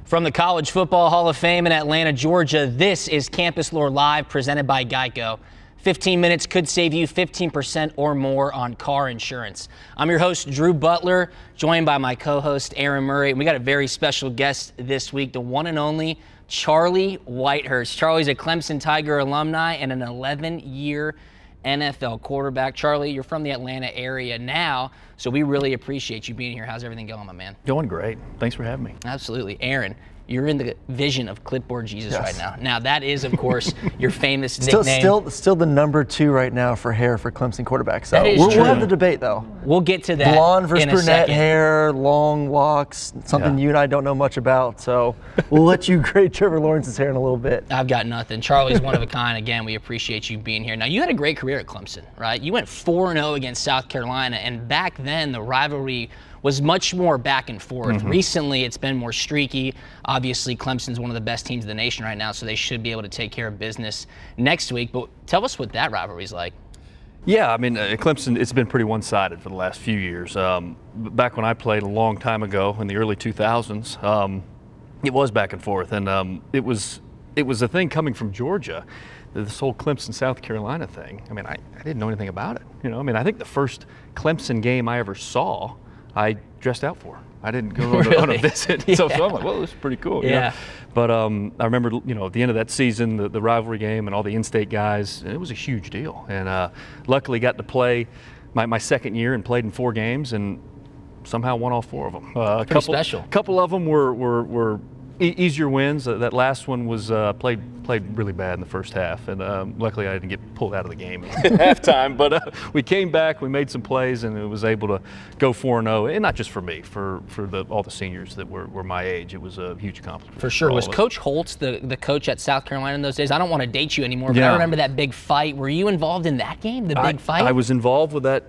From the College Football Hall of Fame in Atlanta, Georgia, this is Campus Lore Live, presented by Geico. 15 minutes could save you 15% or more on car insurance. I'm your host, Drew Butler, joined by my co-host, Aaron Murray. And we got a very special guest this week, the one and only Charlie Whitehurst. Charlie's a Clemson Tiger alumni and an 11-year NFL quarterback. Charlie, you're from the Atlanta area now, so we really appreciate you being here. How's everything going, my man? Going great. Thanks for having me. Absolutely. Aaron, you're in the vision of Clipboard Jesus right now. Now, that is, of course, your famous nickname. Still the #2 right now for hair for Clemson quarterbacks. So we'll have the debate, though. We'll get to that. Blonde versus in brunette hair, long locks, something you and I don't know much about. So we'll let you grade Trevor Lawrence's hair in a little bit. I've got nothing. Charlie's one of a kind. Again, we appreciate you being here. Now, you had a great career at Clemson, right? You went 4-0 against South Carolina, and back then the rivalry was much more back and forth. Recently, it's been more streaky. Obviously, Clemson's one of the best teams in the nation right now, so they should be able to take care of business next week. But tell us what that rivalry's like. Yeah, I mean, Clemson, it's been pretty one-sided for the last few years. Back when I played a long time ago in the early 2000s, it was back and forth, and it was a thing coming from Georgia. This whole Clemson-South Carolina thing. I mean, I didn't know anything about it. You know, I mean, I think the first Clemson game I ever saw, I dressed out for. I didn't go on a visit. So I'm like, well, this is pretty cool. You know? But I remember, you know, at the end of that season, the rivalry game and all the in-state guys, it was a huge deal. And luckily got to play my second year and played in 4 games and somehow won all 4 of them. A couple of them were easier wins. That last one was played really bad in the first half, and luckily I didn't get pulled out of the game at halftime. But we came back, we made some plays, and it was able to go 4-0. And not just for me, for all the seniors that were my age. It was a huge accomplishment. For sure. Was Coach Holtz the coach at South Carolina in those days? I don't want to date you anymore, but I remember that big fight. Were you involved in that game, the big fight? I was involved with that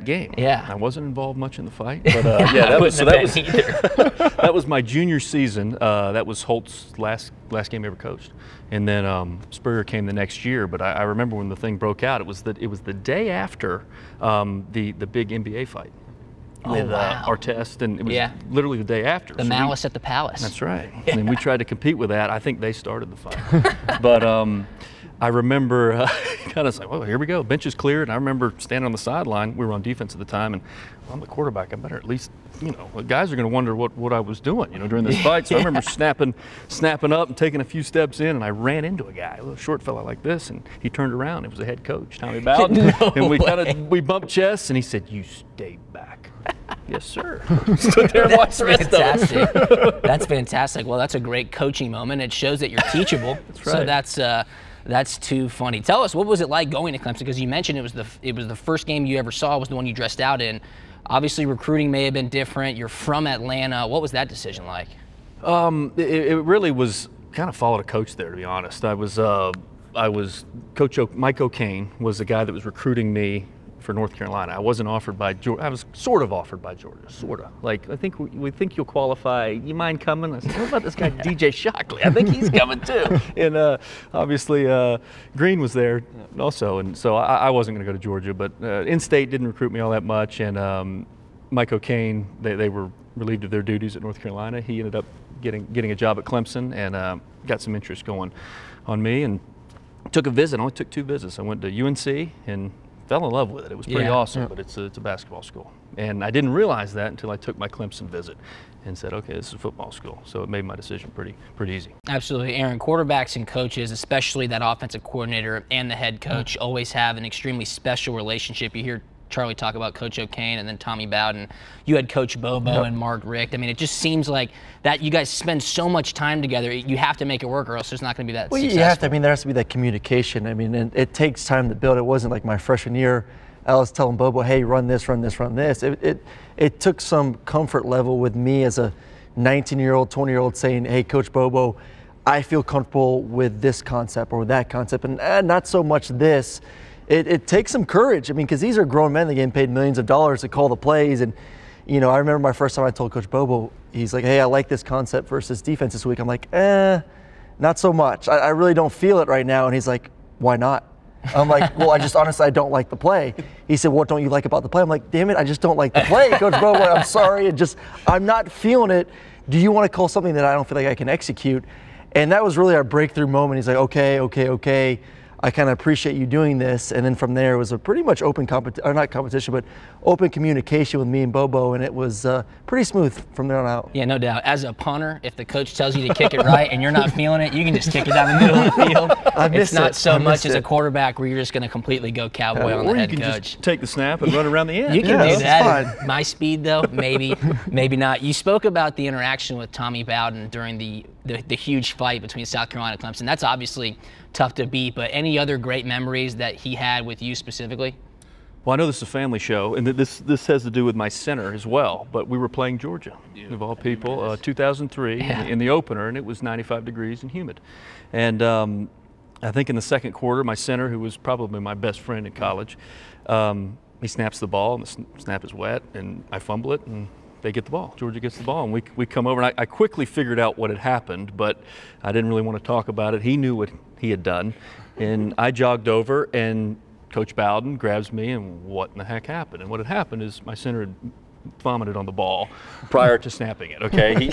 game. Yeah. I wasn't involved much in the fight, but that was my junior season. That was Holtz's last game he ever coached. And then Spurrier came the next year, but I remember when the thing broke out, it was the day after the big NBA fight. With Artest, and it was literally the day after. The Malice at the Palace. That's right. Yeah. And we tried to compete with that. I think they started the fight. But I remember kind of like, well, here we go. Bench is cleared. And I remember standing on the sideline. We were on defense at the time, and well, I'm the quarterback. I better at least, you know, the guys are going to wonder what I was doing, you know, during this fight. So I remember snapping up and taking a few steps in, and I ran into a guy, a little short fella like this, and he turned around. It was the head coach, Tommy Bowden. And we bumped chests, and he said, "You stay back." Yes, sir. Stood there and watched the rest of it. That's fantastic. Well, that's a great coaching moment. It shows that you're teachable. That's right. So that's too funny. Tell us, what was it like going to Clemson? Because you mentioned it was the first game you ever saw, was the one you dressed out in. Obviously, recruiting may have been different. You're from Atlanta. What was that decision like? It really was kind of followed a coach there, to be honest. I was Coach Mike O'Kane was the guy that was recruiting me for North Carolina. I wasn't offered by Georgia. I was sort of offered by Georgia, sort of. Like, I think we think you'll qualify. You mind coming? I said, what about this guy DJ Shockley? I think he's coming too. And obviously Green was there also, and so I wasn't going to go to Georgia. But in-state didn't recruit me all that much, and Mike O'Kane, they were relieved of their duties at North Carolina. He ended up getting a job at Clemson, and got some interest going on me, and took a visit. I only took 2 visits. I went to UNC and fell in love with it. It was pretty awesome, but it's a basketball school. And I didn't realize that until I took my Clemson visit and said, okay, this is a football school. So it made my decision pretty easy. Absolutely. Aaron, quarterbacks and coaches, especially that offensive coordinator and the head coach, always have an extremely special relationship. You hear Charlie talk about Coach O'Kane and then Tommy Bowden. You had Coach Bobo and Mark Richt. I mean, it just seems like that you guys spend so much time together. You have to make it work, or else there's not going to be that successful. You have to. I mean, there has to be that communication. I mean, and it takes time to build. It wasn't like my freshman year. I was telling Bobo, hey, run this, run this, run this. It took some comfort level with me as a 19-year-old, 20-year-old saying, hey, Coach Bobo, I feel comfortable with this concept or with that concept, and not so much this. It takes some courage. I mean, because these are grown men that get paid millions of dollars to call the plays. And, you know, I remember my first time I told Coach Bobo, he's like, hey, I like this concept versus defense this week. I'm like, not so much. I really don't feel it right now. And he's like, why not? I'm like, well, honestly, I don't like the play. He said, what don't you like about the play? I'm like, damn it, I just don't like the play, Coach Bobo. I'm sorry. I'm not feeling it. do you want to call something that I don't feel like I can execute? And that was really our breakthrough moment. He's like, okay. I kind of appreciate you doing this. And then from there, it was a pretty much open not competition, but open communication with me and Bobo, and it was pretty smooth from there on out. Yeah, no doubt. As a punter, if the coach tells you to kick it right and you're not feeling it, you can just kick it down the middle of the field. It's not so much as a quarterback where you're just going to completely go cowboy on the head coach. Or you can just take the snap and run around the end. You can do that. At my speed, though, maybe not. You spoke about the interaction with Tommy Bowden during the huge fight between South Carolina and Clemson. That's obviously tough to beat, but any other great memories that he had with you specifically? Well, I know this is a family show, and this has to do with my center as well, but we were playing Georgia, of all people, 2003 in the opener, and it was 95 degrees and humid. And I think in the second quarter, my center, who was probably my best friend in college, he snaps the ball, and the snap is wet, and I fumble it, and they get the ball. Georgia gets the ball, and we come over, and I quickly figured out what had happened, but I didn't really want to talk about it. He knew what he had done, and I jogged over, and Coach Bowden grabs me, and what in the heck happened? And what had happened is my center had vomited on the ball prior to snapping it, okay?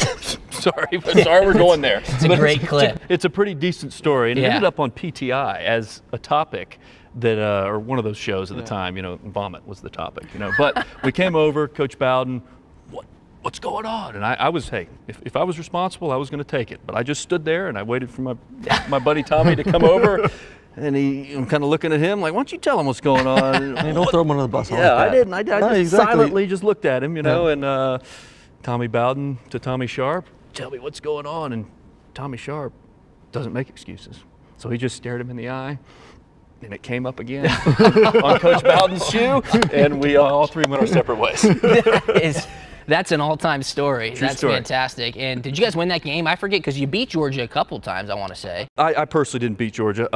Sorry we're going there. It's a great clip. It's a pretty decent story, and it ended up on PTI as a topic that, or one of those shows at the time, vomit was the topic, But we came over, Coach Bowden, what's going on? And I was, hey, if I was responsible, I was going to take it. But I just stood there and I waited for my buddy Tommy to come over. And I'm kind of looking at him like, why don't you tell him what's going on? Hey, don't throw him under the bus. Yeah, I didn't. I just silently just looked at him, and Tommy Bowden to Tommy Sharp, tell me what's going on. And Tommy Sharp doesn't make excuses. So he just stared him in the eye. And it came up again on Coach Bowden's shoe. And we all three went our separate ways. That's an all-time story. That's story. Fantastic. And did you guys win that game? I forget, because you beat Georgia a couple times, I want to say. I personally didn't beat Georgia.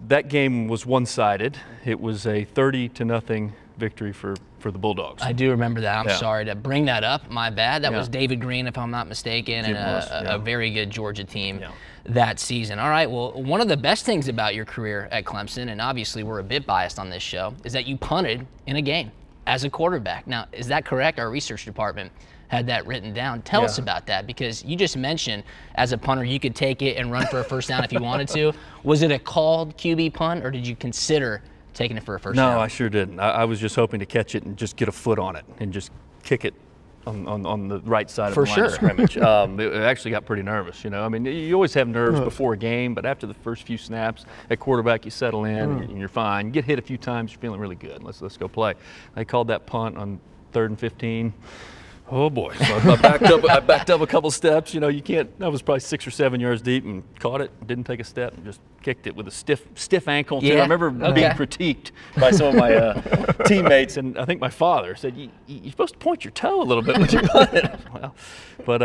That game was one-sided. It was a 30-0 victory for the Bulldogs. I do remember that. I'm sorry to bring that up. My bad. That was David Green, if I'm not mistaken, and a very good Georgia team that season. All right, well, one of the best things about your career at Clemson, and obviously we're a bit biased on this show, is that you punted in a game as a quarterback. Now, is that correct? Our research department had that written down. Tell us about that, because you just mentioned as a punter you could take it and run for a first down if you wanted to. Was it a called QB punt, or did you consider taking it for a first down? No, I sure didn't. I was just hoping to catch it and just get a foot on it and just kick it on the right side of the line of scrimmage. It actually got pretty nervous, I mean, you always have nerves before a game, but after the first few snaps at quarterback, you settle in and you're fine. You get hit a few times, you're feeling really good. Let's go play. They called that punt on 3rd and 15. Oh boy! So I backed up a couple steps. You can't. I was probably 6 or 7 yards deep and caught it. Didn't take a step and just kicked it with a stiff ankle. Too. I remember being critiqued by some of my teammates, and I think my father said, "You're supposed to point your toe a little bit when you punt it." Well, but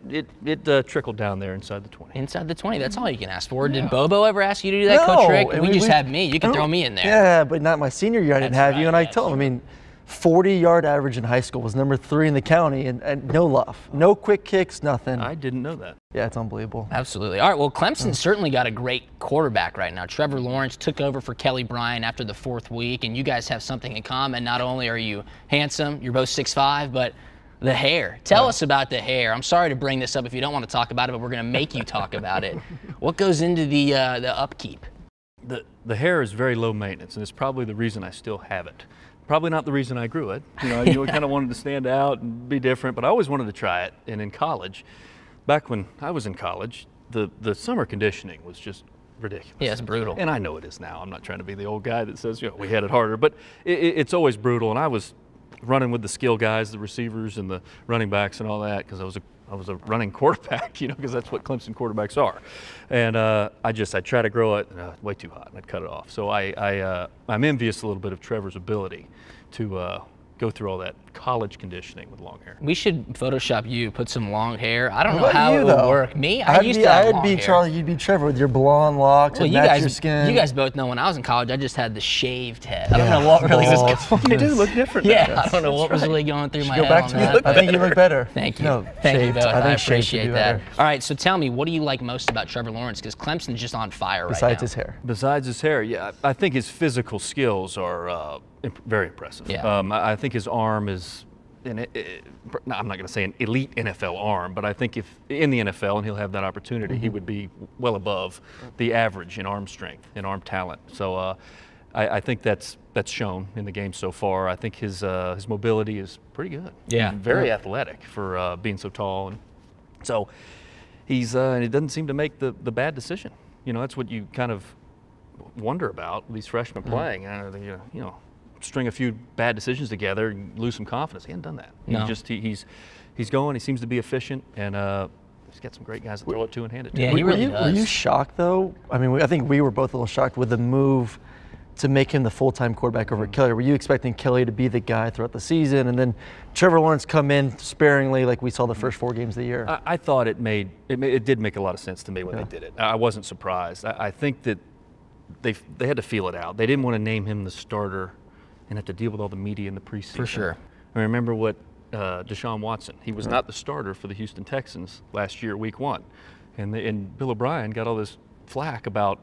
it trickled down there inside the 20. Inside the 20. That's all you can ask for. Did Bobo ever ask you to do that, Coach Rick? We just had me. You can throw me in there. Yeah, but not my senior year. I didn't have you, and I told him. I mean, 40-yard average in high school, was number 3 in the county, and no love, no quick kicks, nothing. I didn't know that. Yeah, it's unbelievable. Absolutely. All right, well, Clemson certainly got a great quarterback right now. Trevor Lawrence took over for Kelly Bryant after the 4th week, and you guys have something in common. Not only are you handsome, you're both 6'5", but the hair. Tell us about the hair. I'm sorry to bring this up if you don't want to talk about it, but we're going to make you talk about it. What goes into the upkeep? The hair is very low maintenance, and it's probably the reason I still have it. Probably not the reason I grew it. You kind of wanted to stand out and be different, but I always wanted to try it. And in college, back when I was in college, the summer conditioning was just ridiculous. Yeah, it's brutal. And I know it is now. I'm not trying to be the old guy that says, we had it harder, but it's always brutal. And I was running with the skill guys, the receivers and the running backs and all that, because I was a running quarterback, because that's what Clemson quarterbacks are. And I try to grow it way too hot, and I'd cut it off. So I'm envious a little bit of Trevor's ability to go through all that college conditioning with long hair. We should Photoshop you, put some long hair. I don't know how it would work. Me? I used to have long hair. I'd be Charlie, you'd be Trevor with your blonde locks and match your skin. You guys both know when I was in college, I just had the shaved head. I don't know what really was going on. You do look different. Yeah, I don't know what was really going through my head on that. I think you look better. Thank you. Thank you both. I appreciate that. All right, so tell me, what do you like most about Trevor Lawrence? Because Clemson's just on fire right now. Besides his hair. Besides his hair, yeah. I think his physical skills are very impressive. Yeah. I think his arm is no, I'm not going to say an elite NFL arm, but I think if in the NFL and he'll have that opportunity, he would be well above the average in arm strength and arm talent. So I think that's shown in the game so far. I think his mobility is pretty good. Yeah, very athletic for being so tall, and so he's and he doesn't seem to make the bad decision. You know, that's what you kind of wonder about these freshmen playing. You know, string a few bad decisions together and lose some confidence. He hasn't done that. No. He's going. He seems to be efficient, and he's got some great guys to throw it to and hand it to. Yeah, he really does. Were you shocked though? I mean, I think we were both a little shocked with the move to make him the full-time quarterback over Kelly. Were you expecting Kelly to be the guy throughout the season, and then Trevor Lawrence come in sparingly like we saw the first 4 games of the year? I thought it did make a lot of sense to me when they did it. I wasn't surprised. I think that they had to feel it out. They didn't want to name him the starter and have to deal with all the media in the preseason. For sure. I remember what Deshaun Watson, he was not the starter for the Houston Texans last year, week 1. And Bill O'Brien got all this flack about,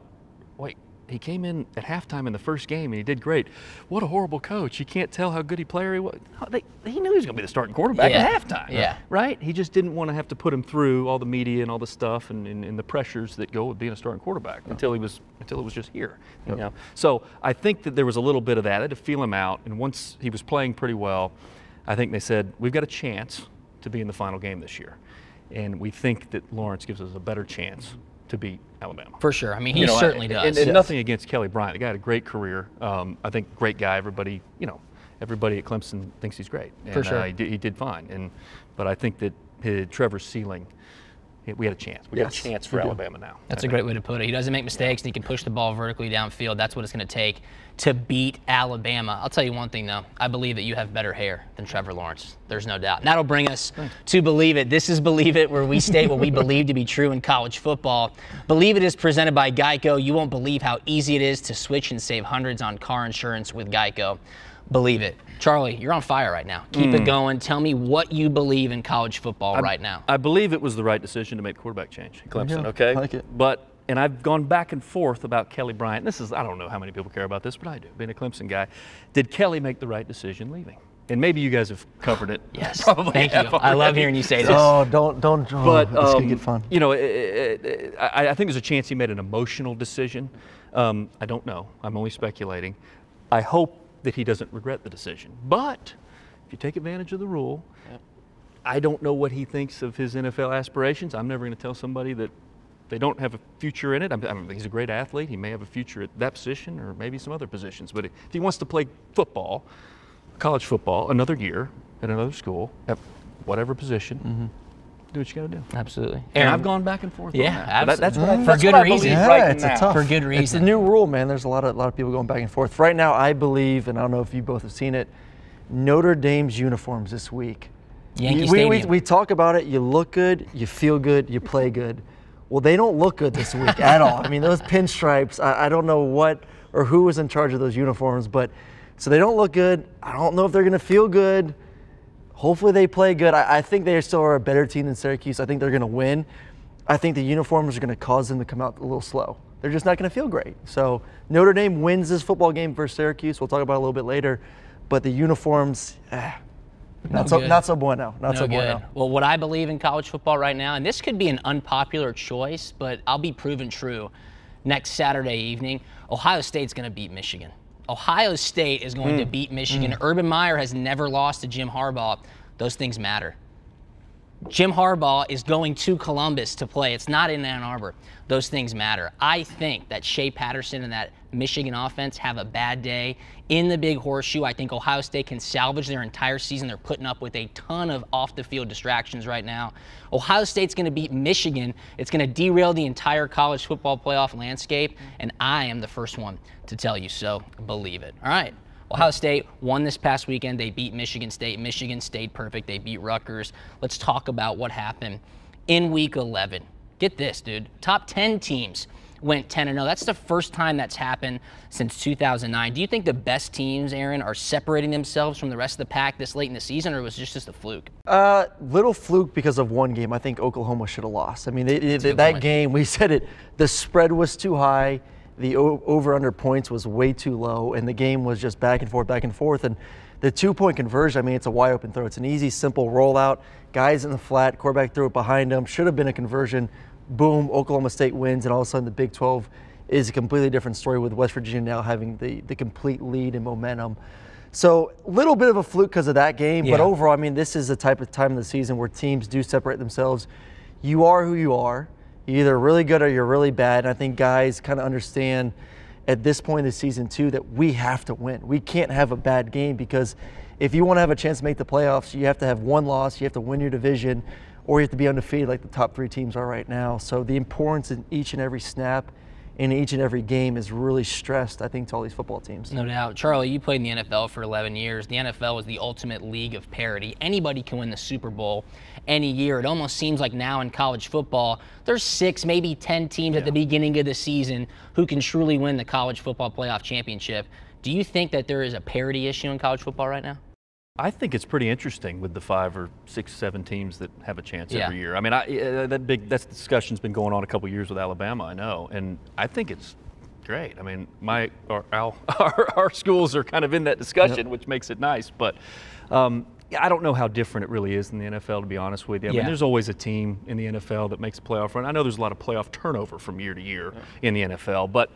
wait, he came in at halftime in the first game and he did great. What a horrible coach. You can't tell how good a player he was. No, he knew he was going to be the starting quarterback at halftime. Yeah. Right? He just didn't want to have to put him through all the media and all the stuff and the pressures that go with being a starting quarterback until it was just here. You know? So I think that there was a little bit of that. They had to feel him out, and once he was playing pretty well, I think they said, we've got a chance to be in the final game this year. And we think that Lawrence gives us a better chance to beat Alabama. For sure. I mean, he certainly does. And nothing against Kelly Bryant. The guy had a great career. I think great guy. Everybody at Clemson thinks he's great. And, for sure. He did fine. But I think that Trevor's ceiling, we had a chance. We got a chance for Alabama now. That's a great way to put it. He doesn't make mistakes, and he can push the ball vertically downfield. That's what it's going to take to beat Alabama. I'll tell you one thing, though. I believe that you have better hair than Trevor Lawrence. There's no doubt. And that'll bring us to Believe It. This is Believe It, where we state what we believe to be true in college football. Believe It is presented by Geico. You won't believe how easy it is to switch and save hundreds on car insurance with Geico. Believe it. Charlie, you're on fire right now. Keep it going. Tell me what you believe in college football right now. I believe it was the right decision to make quarterback change at Clemson, okay? I like it. And I've gone back and forth about Kelly Bryant. I don't know how many people care about this, but I do, being a Clemson guy. Did Kelly make the right decision leaving? And maybe you guys have covered it. Yes, thank you. I love hearing you say this. Oh, don't. But, it's going to get fun. You know, I think there's a chance he made an emotional decision. I don't know. I'm only speculating. I hope that he doesn't regret the decision. But if you take advantage of the rule, I don't know what he thinks of his NFL aspirations. I'm never going to tell somebody that they don't have a future in it. He's a great athlete. He may have a future at that position or maybe some other positions. But if he wants to play football, college football, another year at another school, at whatever position, do what you got to do. Absolutely. And I've gone back and forth on that. Absolutely. That's what I, for that's good what reason. I believe It's now. a tough. For good reason. It's a new rule, man. There's a lot of people going back and forth. Right now, I believe, and I don't know if you both have seen it, Notre Dame's uniforms this week. Yankee Stadium. We talk about it. You look good, you feel good, you play good. Well, they don't look good this week at all. I mean, those pinstripes, I don't know what or who was in charge of those uniforms, but so they don't look good. I don't know if they're going to feel good. Hopefully they play good. I think they still are a better team than Syracuse. I think they're going to win. I think the uniforms are going to cause them to come out a little slow. They're just not going to feel great. So Notre Dame wins this football game versus Syracuse. We'll talk about it a little bit later. But the uniforms, not so bueno. Not so bueno. Well, what I believe in college football right now, and this could be an unpopular choice, but I'll be proven true next Saturday evening, Ohio State's going to beat Michigan. Ohio State is going to beat Michigan. Urban Meyer has never lost to Jim Harbaugh. Those things matter. Jim Harbaugh is going to Columbus to play. It's not in Ann Arbor. Those things matter. I think that Shea Patterson and that Michigan offense have a bad day in the Big Horseshoe. I think Ohio State can salvage their entire season. They're putting up with a ton of off-the-field distractions right now. Ohio State's going to beat Michigan. It's going to derail the entire college football playoff landscape, and I am the first one to tell you so. Believe it. All right. Ohio State won this past weekend. They beat Michigan State. Michigan stayed perfect. They beat Rutgers. Let's talk about what happened in Week 11. Get this, dude. Top 10 teams went 10-0. That's the first time that's happened since 2009. Do you think the best teams, Aaron, are separating themselves from the rest of the pack this late in the season, or was it just a fluke? Little fluke because of one game. I think Oklahoma should have lost. I mean, that game, we said it, the spread was too high. The over-under points was way too low, and the game was just back and forth, and The 2-point conversion, I mean, it's a wide open throw. It's an easy, simple rollout. Guys in the flat, quarterback threw it behind him. Should have been a conversion. Boom, Oklahoma State wins, and all of a sudden the Big 12 is a completely different story with West Virginia now having the complete lead and momentum. So a little bit of a fluke because of that game, but overall, I mean, this is the type of time of the season where teams do separate themselves. You are who you are. You're either really good or you're really bad. And I think guys kind of understand at this point in the season too that we have to win. We can't have a bad game, because if you want to have a chance to make the playoffs, you have to have one loss, you have to win your division, or you have to be undefeated like the top 3 teams are right now. So the importance in each and every snap in each and every game is really stressed, I think, to all these football teams. No doubt. Charlie, you played in the NFL for 11 years. The NFL is the ultimate league of parity. Anybody can win the Super Bowl any year. It almost seems like now in college football, there's 6, maybe 10 teams at the beginning of the season who can truly win the college football playoff championship. Do you think that there is a parity issue in college football right now? I think it's pretty interesting with the 5 or 6, 7 teams that have a chance every year. I mean, that discussion's been going on a couple years with Alabama, I know, and I think it's great. I mean, our schools are kind of in that discussion, which makes it nice. But I don't know how different it really is in the NFL, to be honest with you. I mean, there's always a team in the NFL that makes a playoff run. I know there's a lot of playoff turnover from year to year in the NFL, but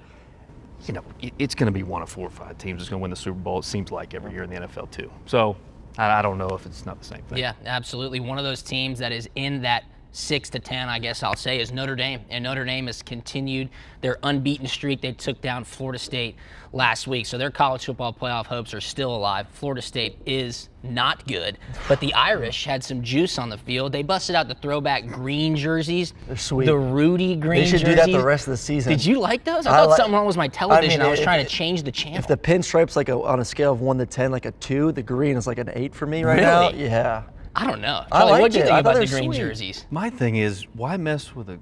you know, it's going to be one of 4 or 5 teams that's going to win the Super Bowl. It seems like every year in the NFL too. So I don't know if it's not the same thing. Yeah, absolutely. One of those teams that is in that 6 to 10, I guess I'll say, is Notre Dame. And Notre Dame has continued their unbeaten streak. They took down Florida State last week. So their college football playoff hopes are still alive. Florida State is not good, but the Irish had some juice on the field. They busted out the throwback green jerseys. They're sweet. The RUDY green jerseys. They should do that the rest of the season. Did you like those? I thought something wrong with my television. I was trying to change the channel. If the pinstripe's like on a scale of 1 to 10, like a 2, the green is like an 8 for me right now. Yeah. I don't know. Charlie, what do you think about the green jerseys? My thing is, why mess with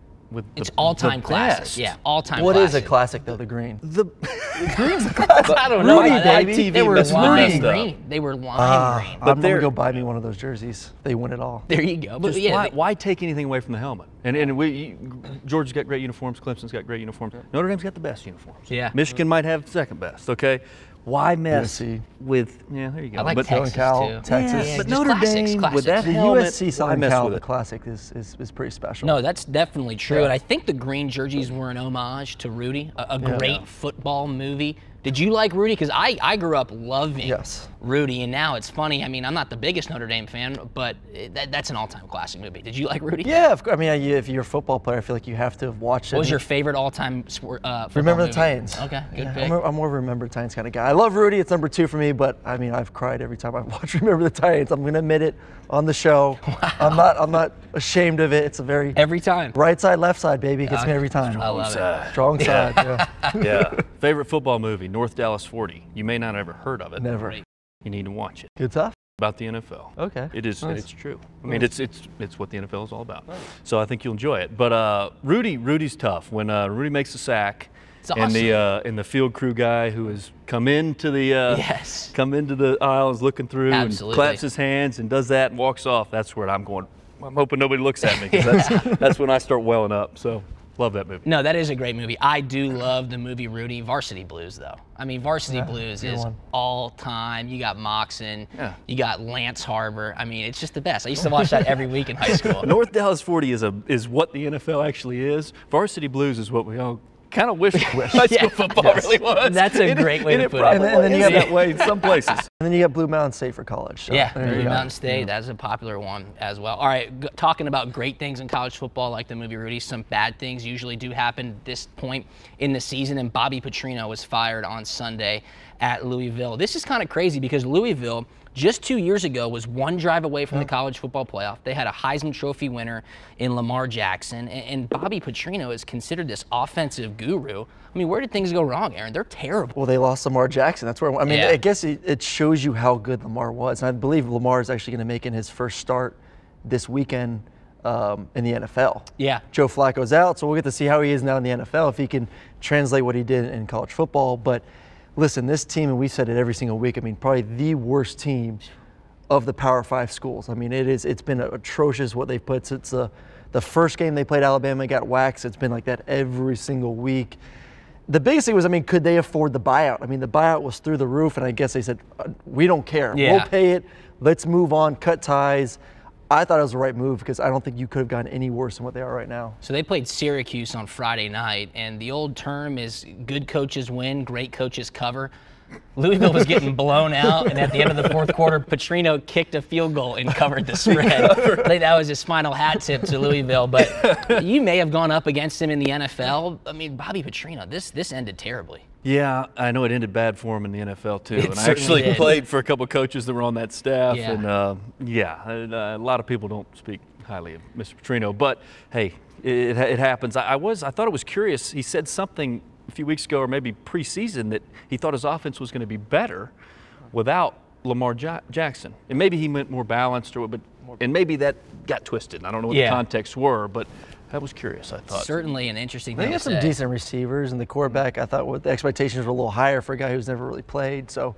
it's all-time classic. Yeah, all-time classic. What is a classic, though, the green? The green's a classic. I don't know. RUDY, baby. They were lime green. They were lime green. I'm going to go buy me one of those jerseys. They win it all. There you go. But why take anything away from the helmet? And Georgia's got great uniforms. Clemson's got great uniforms. Notre Dame's got the best uniforms. Yeah. Michigan might have the second best, okay? Why mess with, there you go. I like but Texas, Cal, Texas. Yeah, but Notre Dame, with that the helmet, USC Southern Cal, the classic is pretty special. No, that's definitely true. And I think the green jerseys were an homage to RUDY, a great football movie. Did you like RUDY? Because I grew up loving RUDY, and now it's funny. I mean, I'm not the biggest Notre Dame fan, but that's an all-time classic movie. Did you like RUDY? Yeah, I mean, if you're a football player, I feel like you have to have watched it. What was your favorite all-time football Remember movie? the Titans. Okay, good pick. I'm more of a Remember the Titans kind of guy. I love RUDY. It's number 2 for me, but I mean, I've cried every time I watch Remember the Titans. I'm going to admit it on the show. Wow. I'm not ashamed of it. It's a very every time right side, left side, baby. Gets me every time. I love it. Strong side. Yeah. Favorite football movie? North Dallas 40. You may not have ever heard of it. Never. You need to watch it. Good stuff. About the NFL. Okay. It is. Nice. It's true. I mean, it's what the NFL is all about. Nice. So I think you'll enjoy it. But RUDY's tough. When RUDY makes a sack, it's awesome. and the field crew guy who has come into the aisle is looking through and claps his hands and does that and walks off. That's where I'm going. I'm hoping nobody looks at me, because that's when I start welling up. So. Love that movie. No, that is a great movie. I do love the movie RUDY. Varsity Blues, though. I mean, Varsity Blues is all time. You got Moxon. Yeah. You got Lance Harbor. I mean, it's just the best. I used to watch that every week in high school. North Dallas 40 is what the NFL actually is. Varsity Blues is what we all kind of wish high school football really was. That's a great way to put it. And then you have that way in some places. And then you got Blue Mountain State for college. So yeah, Blue Mountain State, that's a popular one as well. All right, talking about great things in college football like the movie RUDY, some bad things usually do happen at this point in the season, and Bobby Petrino was fired on Sunday at Louisville. This is kind of crazy because Louisville, just 2 years ago, was one drive away from the college football playoff. They had a Heisman Trophy winner in Lamar Jackson, and Bobby Petrino is considered this offensive guru. I mean, where did things go wrong, Aaron? They're terrible. Well, they lost Lamar Jackson. That's where, I mean, I guess it shows you how good Lamar was. And I believe Lamar is actually going to make in his first start this weekend in the NFL. Yeah. Joe Flacco's out, so we'll get to see how he is now in the NFL, if he can translate what he did in college football. But listen, this team, and we said it every single week, I mean, probably the worst team of the Power 5 schools. I mean, it's been atrocious what they've put. It's the first game they played Alabama got waxed. It's been like that every single week. The biggest thing was, I mean, could they afford the buyout? I mean, the buyout was through the roof, and I guess they said, we don't care. Yeah. We'll pay it. Let's move on, cut ties. I thought it was the right move because I don't think you could have gotten any worse than what they are right now. So they played Syracuse on Friday night, and the old term is good coaches win, great coaches cover. Louisville was getting blown out, and at the end of the fourth quarter, PETRINO kicked a field goal and covered the spread. I think that was his final hat tip to Louisville. But you may have gone up against him in the NFL. I mean, Bobby PETRINO, this ended terribly. Yeah, I know it ended bad for him in the NFL too. It And I actually did. played for a couple of coaches that were on that staff. Yeah. And a lot of people don't speak highly of Mr. PETRINO. But hey, it happens. I thought it was curious. He said something a few weeks ago, or maybe preseason, that he thought his offense was going to be better without Lamar Jackson. And maybe he meant more balanced, and maybe that got twisted. I don't know what the contexts were, but that was curious, I thought. Certainly an interesting They thing got to some say. decent receivers, and the quarterback, I thought the expectations were a little higher for a guy who's never really played. So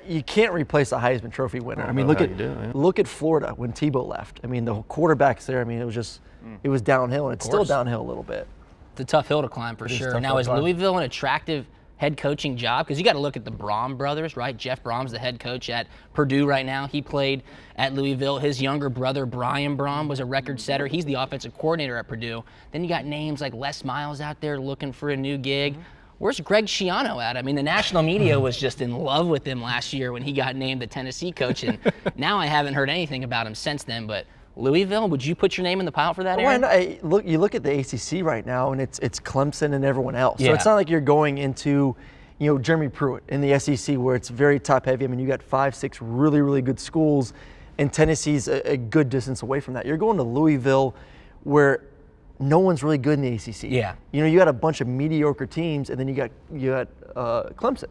you can't replace a Heisman Trophy winner. I mean, look at Florida when Tebow left. I mean, the quarterbacks there, I mean, it was downhill, and it's still downhill a little bit. It's a tough hill to climb for sure. Now, is Louisville an attractive head coaching job? Because you got to look at the Brom brothers, right? Jeff Brom's the head coach at Purdue right now. He played at Louisville. His younger brother, Brian Brom, was a record setter. He's the offensive coordinator at Purdue. Then you got names like Les Miles out there looking for a new gig. Where's Greg Schiano at? I mean, the national media was just in love with him last year when he got named the Tennessee coach, and now I haven't heard anything about him since then. But Louisville, would you put your name in the pile for that, Aaron? You look at the ACC right now, and it's Clemson and everyone else. Yeah. So it's not like you're going into, Jeremy Pruitt in the SEC where it's very top heavy. I mean, you got 5, 6 really, really good schools, and Tennessee's a good distance away from that. You're going to Louisville where no one's really good in the ACC. Yeah. You got a bunch of mediocre teams, and then you got Clemson.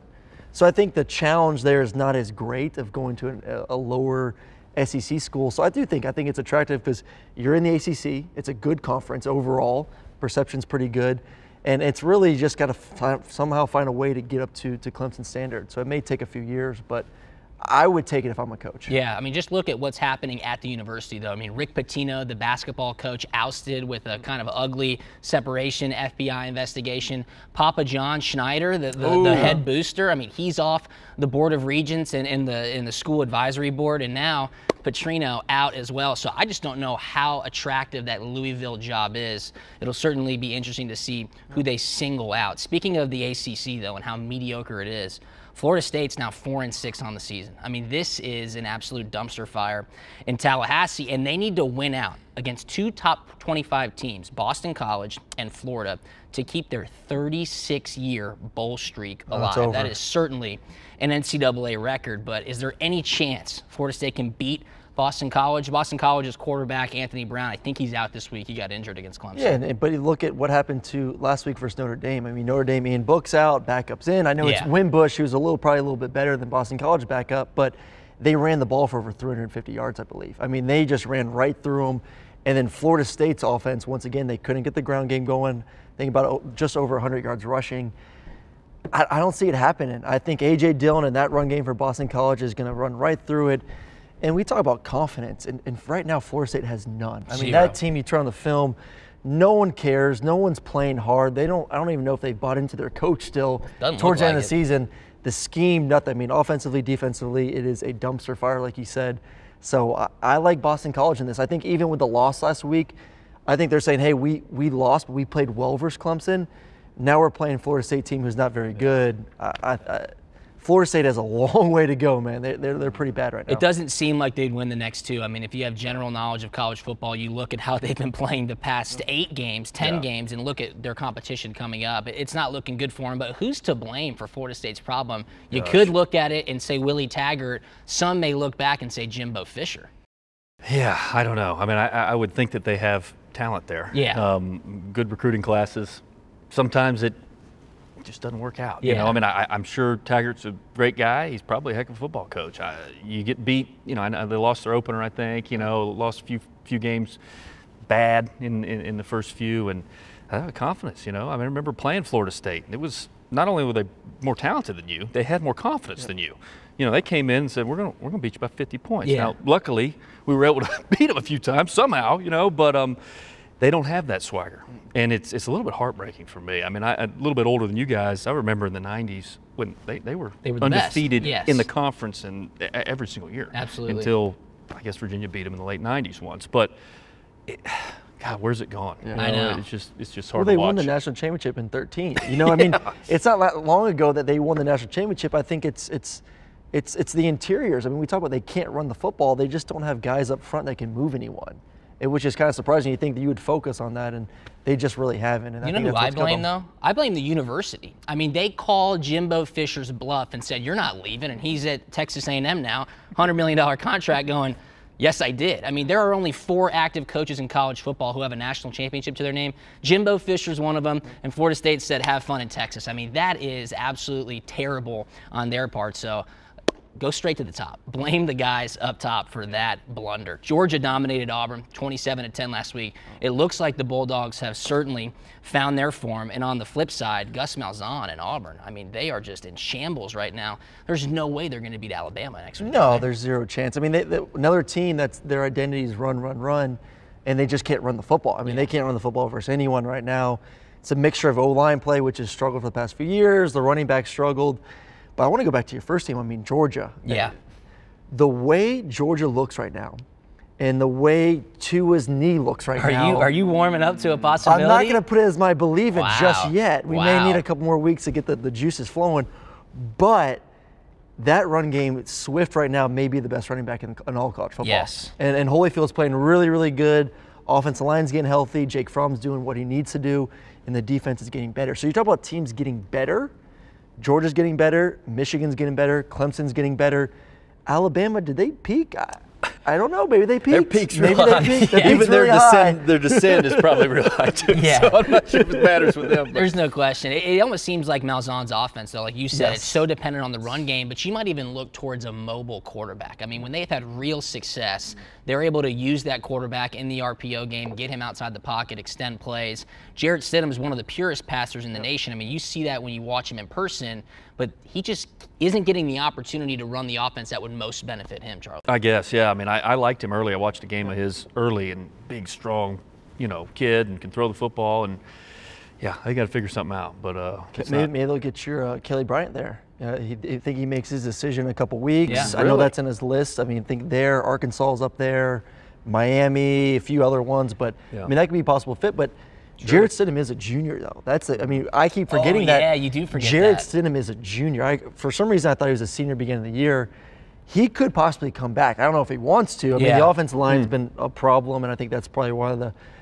So I think the challenge there is not as great of going to a lower SEC school. So I think it's attractive because you're in the ACC. It's a good conference overall. Perception's pretty good. And it's really just got to somehow find a way to get up to Clemson standard. So it may take a few years, but I would take it if I'm a coach. Yeah, I mean, just look at what's happening at the university, though. I mean, Rick Pitino, the basketball coach, ousted with a kind of ugly separation FBI investigation. Papa John Schneider, the head booster, I mean, he's off the Board of Regents and in the school advisory board, and now PETRINO out as well. So I just don't know how attractive that Louisville job is. It'll certainly be interesting to see who they single out. Speaking of the ACC, though, and how mediocre it is, Florida State's now 4-6 on the season. I mean, this is an absolute dumpster fire in Tallahassee, and they need to win out against 2 top 25 teams, Boston College and Florida, to keep their 36-year bowl streak alive. That is certainly an NCAA record, but is there any chance Florida State can beat Boston College? Boston College's quarterback, Anthony Brown, I think he's out this week. He got injured against Clemson. Yeah, but you look at what happened to last week versus Notre Dame. I mean, Notre Dame, Ian Book's out, backups in. I know it's Wimbush, who's probably a little bit better than Boston College backup, but they ran the ball for over 350 yards, I believe. I mean, they just ran right through them. And then Florida State's offense, once again, they couldn't get the ground game going. Think about just over 100 yards rushing. I don't see it happening. I think A.J. Dillon in that run game for Boston College is going to run right through it. And we talk about confidence, and right now Florida State has none. I mean, that team, you turn on the film, no one cares. No one's playing hard. I don't even know if they bought into their coach still. Towards the end of the season, the scheme, nothing. I mean, offensively, defensively, it is a dumpster fire, like you said. So I like Boston College in this. I think even with the loss last week, I think they're saying, hey, we lost, but we played well versus Clemson. Now we're playing a Florida State team who's not very good. Florida State has a long way to go, man. They're pretty bad right now. It doesn't seem like they'd win the next 2. I mean, if you have general knowledge of college football, you look at how they've been playing the past 8 games, 10 games, and look at their competition coming up. It's not looking good for them, but who's to blame for Florida State's problem? You could look at it and say Willie Taggart. Some may look back and say Jimbo Fisher. Yeah, I don't know. I mean, I would think that they have talent there. Yeah. Good recruiting classes. Sometimes it just doesn't work out. You know, I mean, I'm sure Taggart's a great guy. He's probably a heck of a football coach. You get beat, you know, they lost their opener, I think, you know, lost a few games bad in the first few, and I have confidence, you know. I mean, I remember playing Florida State. It was, not only were they more talented than you, they had more confidence than you. You know, they came in and said, we're gonna beat you by 50 points. Now, luckily, we were able to beat them a few times somehow, you know, but they don't have that swagger, and it's a little bit heartbreaking for me. I mean, a little bit older than you guys. I remember in the '90s when they were the undefeated best. Yes. in the conference and every single year. Absolutely. Until I guess Virginia beat them in the late '90s once, but. God, where's it gone? Yeah. I know. It's just hard to watch. Well, they won the national championship in 13. You know, I mean, it's not that long ago that they won the national championship. I think it's the interiors. I mean, we talk about they can't run the football. They just don't have guys up front that can move anyone. Which is kind of surprising. You think that you would focus on that, and they just really haven't. And you know who I blame, though? I blame the university. I mean, they called Jimbo Fisher's bluff and said, you're not leaving, and he's at Texas A&M now, $100 million contract going, yes, I did. I mean, there are only 4 active coaches in college football who have a national championship to their name. Jimbo Fisher's one of them, and Florida State said, have fun in Texas. I mean, that is absolutely terrible on their part, so go straight to the top. Blame the guys up top for that blunder. Georgia dominated Auburn 27-10 last week. It looks like the Bulldogs have certainly found their form. And on the flip side, Gus Malzahn and Auburn, I mean, they are just in shambles right now. There's no way they're going to beat Alabama next week. No, there's zero chance. I mean, another team that's their identity is run, and they just can't run the football. I mean, they can't run the football versus anyone right now. It's a mixture of O-line play, which has struggled for the past few years. The running back struggled. But I want to go back to your first team. I mean, Georgia. Yeah. The way Georgia looks right now, and the way Tua's knee looks right now. Are you warming up to a possibility? I'm not going to put it as my belief in just yet. We may need a couple more weeks to get the juices flowing. But that run game, Swift right now may be the best running back in all college football. Yes. And Holyfield's playing really, really good. Offensive line's getting healthy. Jake Fromm's doing what he needs to do, and the defense is getting better. So you talk about teams getting better. Georgia's getting better. Michigan's getting better. Clemson's getting better. Alabama, did they peak? I don't know. Maybe they peaked. Their peak's Maybe real high. They peaked. Their Even peak's their really high. their descent is probably real high too. Yeah. So I'm not sure if it matters with them. But. There's no question. It almost seems like Malzahn's offense, though, like you said, Yes. it's so dependent on the run game, but you might even look towards a mobile quarterback. I mean, when they've had real success, they're able to use that quarterback in the RPO game, get him outside the pocket, extend plays. Jarrett Stidham is one of the purest passers in the nation. I mean, you see that when you watch him in person, but he just isn't getting the opportunity to run the offense that would most benefit him, Charlie. I guess, yeah. I mean, I liked him early. I watched a game of his early, and big, strong, kid, and can throw the football. And yeah, they got to figure something out. But maybe they'll get your Kelly Bryant there. I think he makes his decision in a couple weeks. Yeah. I know that's in his list. I mean, I think Arkansas is up there, Miami, a few other ones. But I mean, that could be a possible fit. But Jarrett Stidham is a junior, though. I keep forgetting that. Yeah, you do forget Jarrett that. Stidham is a junior. For some reason, I thought he was a senior beginning of the year. He could possibly come back. I don't know if he wants to. I mean, the offensive line's been a problem, and I think that's probably why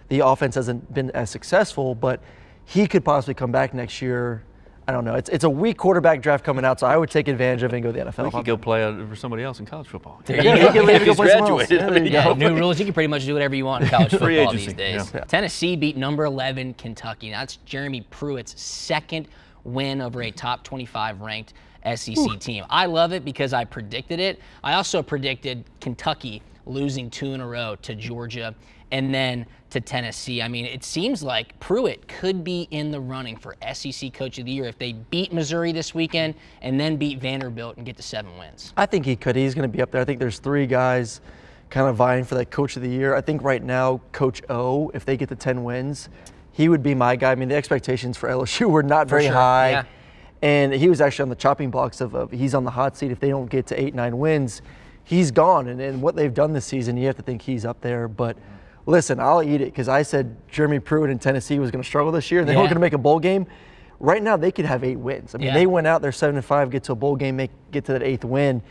the offense hasn't been as successful. But he could possibly come back next year. I don't know. It's a weak quarterback draft coming out, so I would take advantage of it and go to the NFL. he could go play for somebody else in college football. There you go. He could go play somewhere else. Graduated. Yeah, New rules, you can pretty much do whatever you want in college Free football agency, these days. yeah. Tennessee beat number 11 Kentucky. Now, that's Jeremy Pruitt's second win over a top 25 ranked SEC team. I love it because I predicted it. I also predicted Kentucky losing 2 in a row to Georgia and then to Tennessee. I mean, it seems like Pruitt could be in the running for SEC Coach of the Year if they beat Missouri this weekend and then beat Vanderbilt and get to 7 wins. I think he could. He's going to be up there. I think there's 3 guys kind of vying for that Coach of the Year. I think right now, Coach O, if they get to 10 wins, he would be my guy. I mean, the expectations for LSU were not very high. Yeah. And he was actually on the chopping blocks of he's on the hot seat. If they don't get to 8, 9 wins, he's gone. And what they've done this season, you have to think he's up there. But listen, I'll eat it because I said Jeremy Pruitt in Tennessee was going to struggle this year. They weren't going to make a bowl game. Right now, they could have 8 wins. I mean, they went out, they're 7-5, get to a bowl game, get to that 8th win.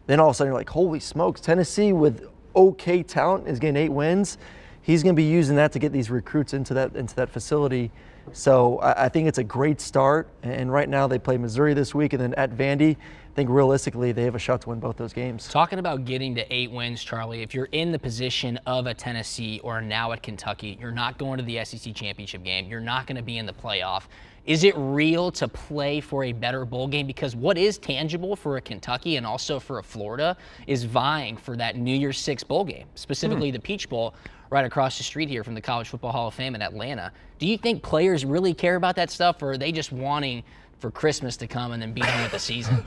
Then all of a sudden, you're like, holy smokes, Tennessee with okay talent is getting 8 wins. He's going to be using that to get these recruits into that facility. So I think it's a great start. And right now, they play Missouri this week and then at Vandy. I think realistically, they have a shot to win both those games. Talking about getting to 8 wins, Charlie, if you're in the position of a Tennessee or now at Kentucky, you're not going to the SEC championship game. You're not going to be in the playoff. Is it real to play for a better bowl game? Because what is tangible for a Kentucky and also for a Florida is vying for that New Year's 6 bowl game, specifically the Peach Bowl right across the street here from the College Football Hall of Fame in Atlanta. Do you think players really care about that stuff, or are they just wanting for Christmas to come and then be done with the season?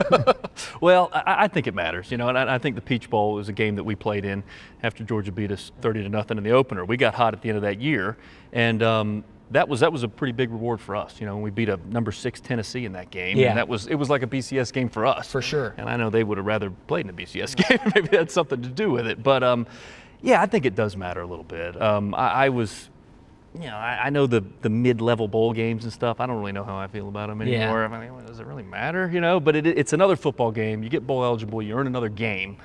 Well, I think it matters, you know, and I think the Peach Bowl is a game that we played in after Georgia beat us 30-0 in the opener. We got hot at the end of that year, and that was a pretty big reward for us. You know, when we beat a number 6 Tennessee in that game, yeah. and it was like a BCS game for us. For sure. And I know they would have rather played in a BCS game. Maybe that had something to do with it. But yeah, I think it does matter a little bit. You know, I know the mid-level bowl games and stuff. I don't really know how I feel about them anymore. Yeah. I mean, does it really matter? You know, but it's another football game. You get bowl eligible, you earn another game,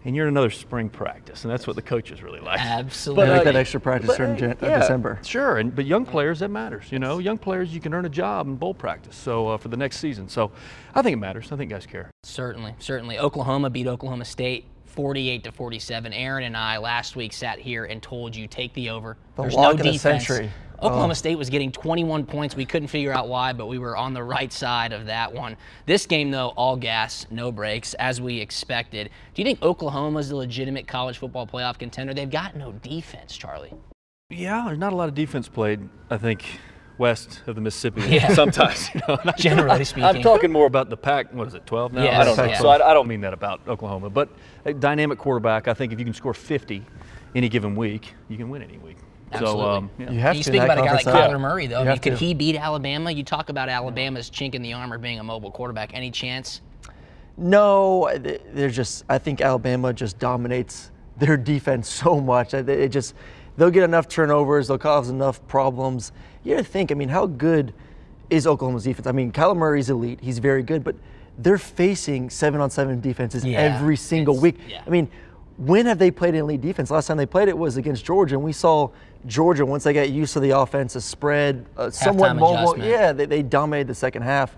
and you're in another spring practice, and that's what the coaches really like. Absolutely. They like that extra practice during December. Sure, but young players, that matters. You know, young players, you can earn a job in bowl practice. So for the next season, so I think it matters. I think guys care. Certainly, certainly. Oklahoma beat Oklahoma State 48-47. Aaron and I last week sat here and told you take the over. There's no defense. Century. Oklahoma State was getting 21 points. We couldn't figure out why, but we were on the right side of that one. This game, though, all gas, no brakes, as we expected. Do you think Oklahoma's a legitimate college football playoff contender? They've got no defense, Charlie. Yeah, there's not a lot of defense played, I think, west of the Mississippi. Yeah. Sometimes, you know. Generally speaking. I'm talking more about the Pac, what is it, 12 now? Yes, I don't know. yeah. So I don't mean that about Oklahoma. But a dynamic quarterback, I think if you can score 50 any given week, you can win any week. Absolutely. So, yeah. You have You to speak about a guy like Kyler Yeah. Murray, though. You have Could to. he beat Alabama? You talk about Alabama's chink in the armor being a mobile quarterback. Any chance? No, I think Alabama just dominates their defense so much. They'll get enough turnovers, they'll cause enough problems. You got to think, I mean, how good is Oklahoma's defense? I mean, Kyler Murray's elite, he's very good, but they're facing 7-on-7 defenses every single week. Yeah. I mean, when have they played an elite defense? Last time they played it was against Georgia, and we saw Georgia, once they got used to the offensive spread, somewhat mobile. adjustment. Yeah, they dominated the second half.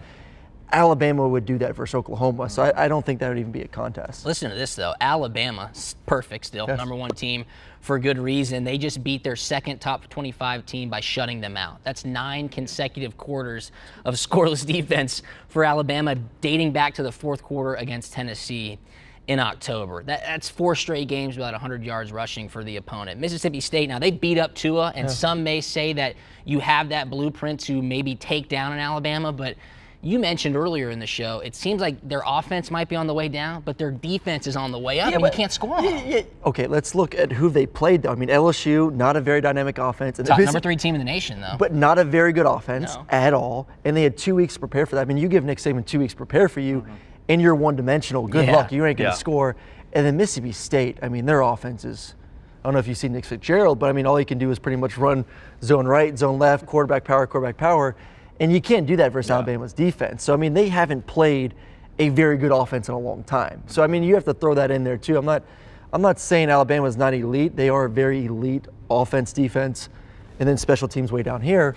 Alabama would do that versus Oklahoma, so I don't think that would even be a contest. Listen to this, though. Alabama, perfect still, Yes. number one team for good reason. They just beat their second top 25 team by shutting them out. That's 9 consecutive quarters of scoreless defense for Alabama, dating back to the fourth quarter against Tennessee in October. That's 4 straight games without 100 yards rushing for the opponent. Mississippi State, now they beat up Tua, and some may say that you have that blueprint to maybe take down an Alabama, but you mentioned earlier in the show, it seems like their offense might be on the way down, but their defense is on the way up, and you can't score on them. Yeah. Okay, let's look at who they played, though. I mean, LSU, not a very dynamic offense. And Top number 3 team in the nation, though. But not a very good offense No. at all. And they had 2 weeks to prepare for that. I mean, you give Nick Saban 2 weeks to prepare for you, and you're one-dimensional. Good Yeah. luck. You ain't going to score. And then Mississippi State, I mean, their offense is, I don't know if you've seen Nick Fitzgerald, but I mean, all he can do is pretty much run zone right, zone left, quarterback power. And you can't do that versus Alabama's defense. So, I mean, they haven't played a very good offense in a long time. So, I mean, you have to throw that in there, too. I'm not saying Alabama's not elite. They are a very elite offense, defense, and then special teams way down here.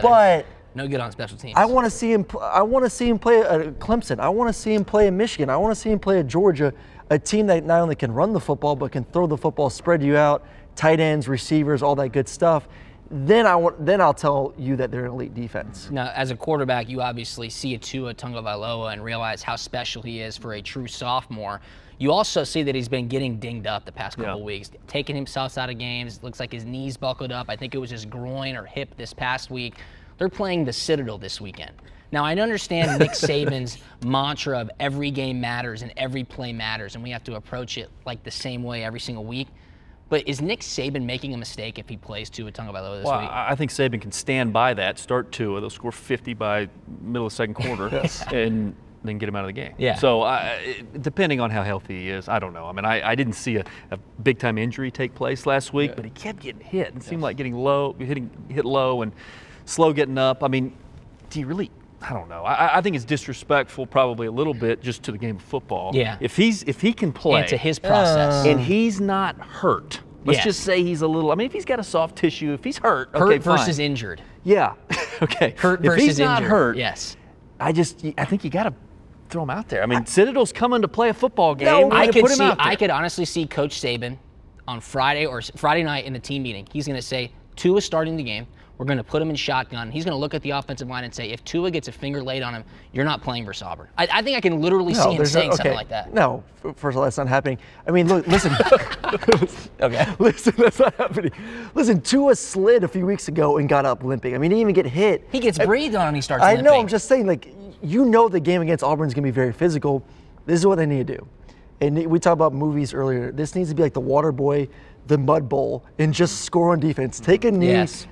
But no good on special teams. I want to see him. I want to see him play at Clemson. I want to see him play in Michigan. I want to see him play at Georgia, a team that not only can run the football but can throw the football, spread you out, tight ends, receivers, all that good stuff. Then I'll tell you that they're an elite defense. Now, as a quarterback, you obviously see a Tua Tagovailoa and realize how special he is for a true sophomore. You also see that he's been getting dinged up the past couple weeks, taking himself out of games. Looks like his knees buckled up. I think it was his groin or hip this past week. They're playing the Citadel this weekend. Now, I understand Nick Saban's mantra of every game matters and every play matters, and we have to approach it like the same way every single week. But is Nick Saban making a mistake if he plays Tua Tagovailoa this week? I think Saban can stand by that, start Tua. They'll score 50 by middle of the second quarter, and then get him out of the game. Yeah. So depending on how healthy he is, I don't know. I mean, I didn't see a big-time injury take place last week, but he kept getting hit. It seemed like getting low, hit low and slow getting up. I mean, do you really – I don't know. I think it's disrespectful probably a little bit just to the game of football. Yeah. If he can play. And to his process. And he's not hurt. Let's just say he's a little – I mean, if he's got a soft tissue, if he's hurt, okay, fine. Versus injured. Yeah. Okay. Hurt if versus he's not injured. hurt, Yes. I think you got to throw him out there. I mean, Citadel's coming to play a football game. I put him out there. could honestly see Coach Saban on Friday night in the team meeting. He's going to say, Tua is starting the game. We're going to put him in shotgun. He's going to look at the offensive line and say, if Tua gets a finger laid on him, you're not playing versus Auburn. I think I can literally see him saying something like that. No, first of all, that's not happening. I mean, look, listen. Okay. Listen, that's not happening. Listen, Tua slid a few weeks ago and got up limping. I mean, he didn't even get hit. He gets breathed on and he starts limping. I know, I'm just saying, like, you know the game against Auburn is going to be very physical. This is what they need to do. And we talked about movies earlier. This needs to be like the Water Boy, the Mud Bowl, and just score on defense. Take a knee. Yes.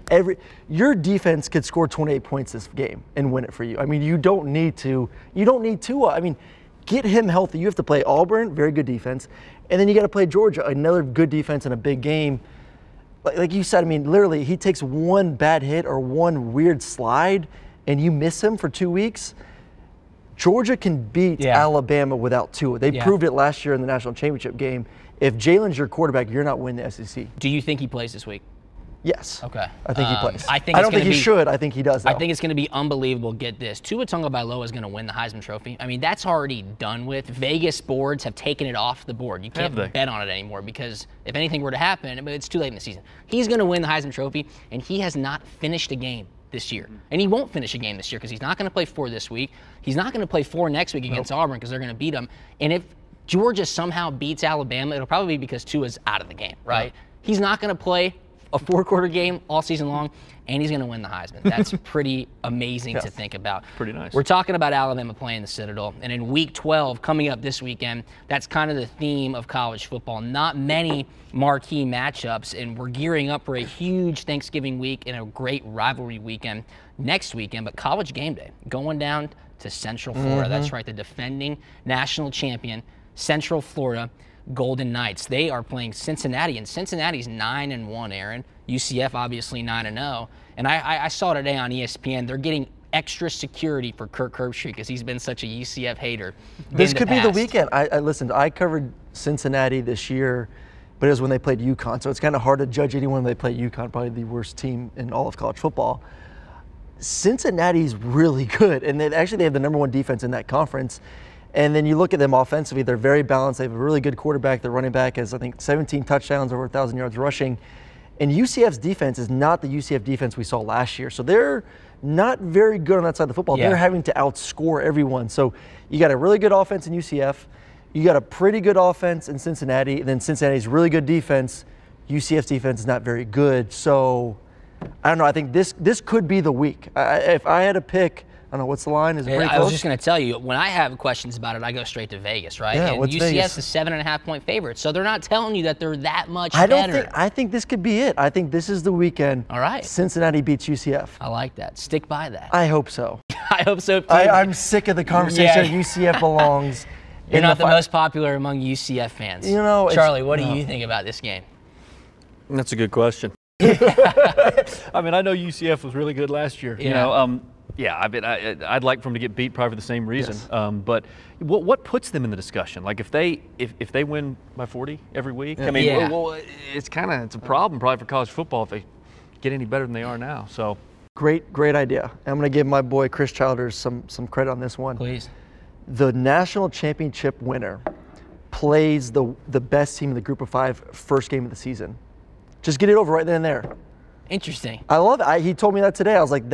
Your defense could score 28 points this game and win it for you. I mean, you don't need to. You don't need Tua. I mean, get him healthy. You have to play Auburn, very good defense, and then you got to play Georgia, another good defense in a big game. Like you said, I mean, literally, he takes one bad hit or one weird slide, and you miss him for 2 weeks. Georgia can beat Alabama without Tua. They proved it last year in the national championship game. If Jalen's your quarterback, you're not winning the SEC. Do you think he plays this week? Yes. Okay. I think he plays. I don't think he should. I think he does, though. I think it's going to be unbelievable. Get this. Tua Tagovailoa is going to win the Heisman Trophy. I mean, that's already done with. Vegas boards have taken it off the board. You can't bet on it anymore because if anything were to happen, it's too late in the season. He's going to win the Heisman Trophy, and he has not finished a game this year. And he won't finish a game this year because he's not going to play 4 this week. He's not going to play 4 next week against Auburn because they're going to beat him. And if Georgia somehow beats Alabama, it'll probably be because Tua's out of the game, right? He's not going to play a 4-quarter game all season long, and he's going to win the Heisman. That's pretty amazing to think about. Pretty nice. We're talking about Alabama playing the Citadel, and in Week 12, coming up this weekend, that's kind of the theme of college football. Not many marquee matchups, and we're gearing up for a huge Thanksgiving week and a great rivalry weekend next weekend, but College Game Day, going down to Central Florida. That's right, the defending national champion, Central Florida Golden Knights. They are playing Cincinnati, and Cincinnati's 9-1, Aaron. UCF obviously 9-0. And I saw today on ESPN, they're getting extra security for Kirk Herbstreit because he's been such a UCF hater. This could be the weekend. I listened, I covered Cincinnati this year, but it was when they played UConn, so it's kind of hard to judge anyone when they play UConn, probably the worst team in all of college football. Cincinnati's really good, and they have the #1 defense in that conference. And then you look at them offensively, they're very balanced. They have a really good quarterback. Their running back has, I think, 17 touchdowns, over 1,000 yards rushing. And UCF's defense is not the UCF defense we saw last year. So they're not very good on that side of the football. They're having to outscore everyone. So you got a really good offense in UCF. You got a pretty good offense in Cincinnati. And then Cincinnati's really good defense. UCF's defense is not very good. So I don't know. I think this could be the week. If I had to pick, I don't know, what's the line? Is it pretty close? I was just going to tell you, when I have questions about it, I go straight to Vegas, right? Yeah, and what's UCF's Vegas? a 7.5-point favorite, so they're not telling you that they're that much better. I think this could be it. I think this is the weekend. All right. Cincinnati beats UCF. I like that. Stick by that. I hope so. I hope so, too. I'm sick of the conversation UCF belongs. You're not the most popular among UCF fans. You know, Charlie, what do you think about this game? That's a good question. I mean, I know UCF was really good last year. Yeah. You know, yeah, I mean, I'd like for them to get beat probably for the same reason. Yes. But what puts them in the discussion? Like if they win by 40 every week, I mean, well, it's a problem probably for college football if they get any better than they are now. So great idea. I'm going to give my boy Chris Childers some credit on this one. Please. The national championship winner plays the best team in the Group of 5 first game of the season. Just get it over right then and there. Interesting. I love it. He told me that today. I was like,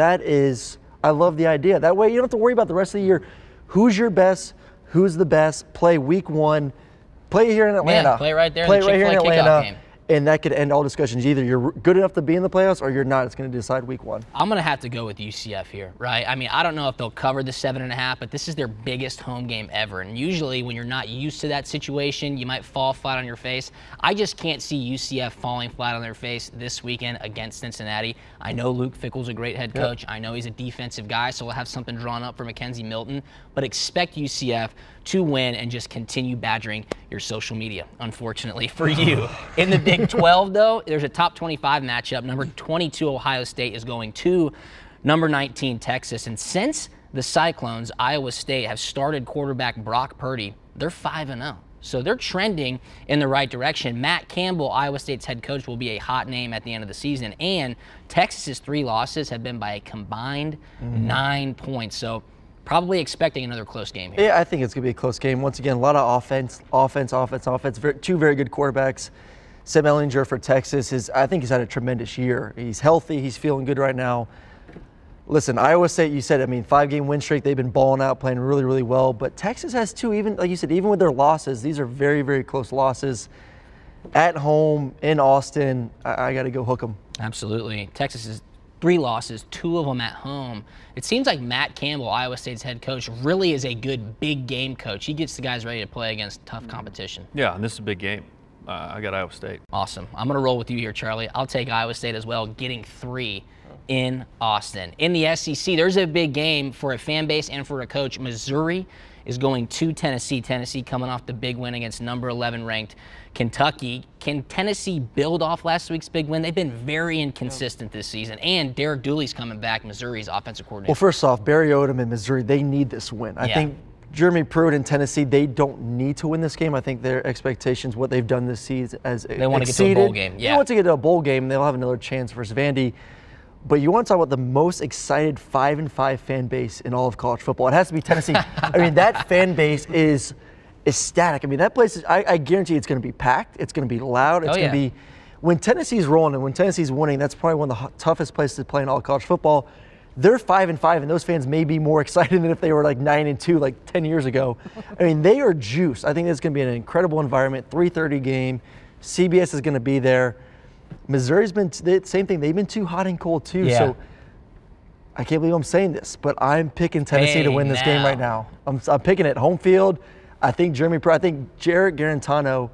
I love the idea. That way you don't have to worry about the rest of the year. Who's your best? Who's the best? Play week 1. Play here in Atlanta. Yeah, play right there. Play in the right here in Chick-fil-A Atlanta. kickoff game. And that could end all discussions. Either you're good enough to be in the playoffs or you're not. It's going to decide week 1. I'm going to have to go with UCF here, right? I mean, I don't know if they'll cover the 7.5, but this is their biggest home game ever. And usually when you're not used to that situation, you might fall flat on your face. I just can't see UCF falling flat on their face this weekend against Cincinnati. I know Luke Fickell's a great head coach. I know he's a defensive guy, so we'll have something drawn up for Mackenzie Milton. But expect UCF to win and just continue badgering your social media, unfortunately for you. In the Big 12, though, there's a top 25 matchup. Number 22, Ohio State, is going to number 19, Texas. And since the Cyclones, Iowa State, have started quarterback Brock Purdy, they're 5-0. So they're trending in the right direction. Matt Campbell, Iowa State's head coach, will be a hot name at the end of the season. And Texas's 3 losses have been by a combined 9 points. So probably expecting another close game here. Yeah, I think it's going to be a close game. Once again, a lot of offense. 2 very good quarterbacks. Sam Ehlinger for Texas, I think he's had a tremendous year. He's healthy. He's feeling good right now. Listen, Iowa State, you said, I mean, 5-game win streak. They've been balling out, playing really, really well. But Texas has 2, even like you said, even with their losses, these are very, very close losses. At home, in Austin, I got to go hook them. Absolutely. Texas is 3 losses, 2 of them at home. It seems like Matt Campbell, Iowa State's head coach, really is a good big game coach. He gets the guys ready to play against tough competition. Yeah, and this is a big game. I got Iowa State. Awesome. I'm going to roll with you here, Charlie. I'll take Iowa State as well, getting 3 in Austin. In the SEC, there's a big game for a fan base and for a coach. Missouri is going to Tennessee. Tennessee coming off the big win against number 11 ranked Kentucky. Can Tennessee build off last week's big win? They've been very inconsistent this season. And Derek Dooley's coming back, Missouri's offensive coordinator. Well, first off, Barry Odom in Missouri, they need this win. I think Jeremy Pruitt in Tennessee, they don't need to win this game. I think their expectations, what they've done this season, as they want to get to a bowl game. They want to get to a bowl game. They'll have another chance versus Vandy. But you want to talk about the most excited 5-5 fan base in all of college football. It has to be Tennessee. I mean, that fan base is ecstatic. I mean, that place, I guarantee it's going to be packed. It's going to be loud. It's going to be, when Tennessee's rolling and when Tennessee's winning, that's probably one of the toughest places to play in all of college football. They're 5-5, and those fans may be more excited than if they were like 9-2 like 10 years ago. I mean, they are juiced. I think it's going to be an incredible environment. 3:30 game. CBS is going to be there. Missouri's been the same thing. They've been too hot and cold too. Yeah. So I can't believe I'm saying this, but I'm picking Tennessee to win this game right now. I'm picking it home field. I think Jeremy Pruitt, I think Jarrett Garantano,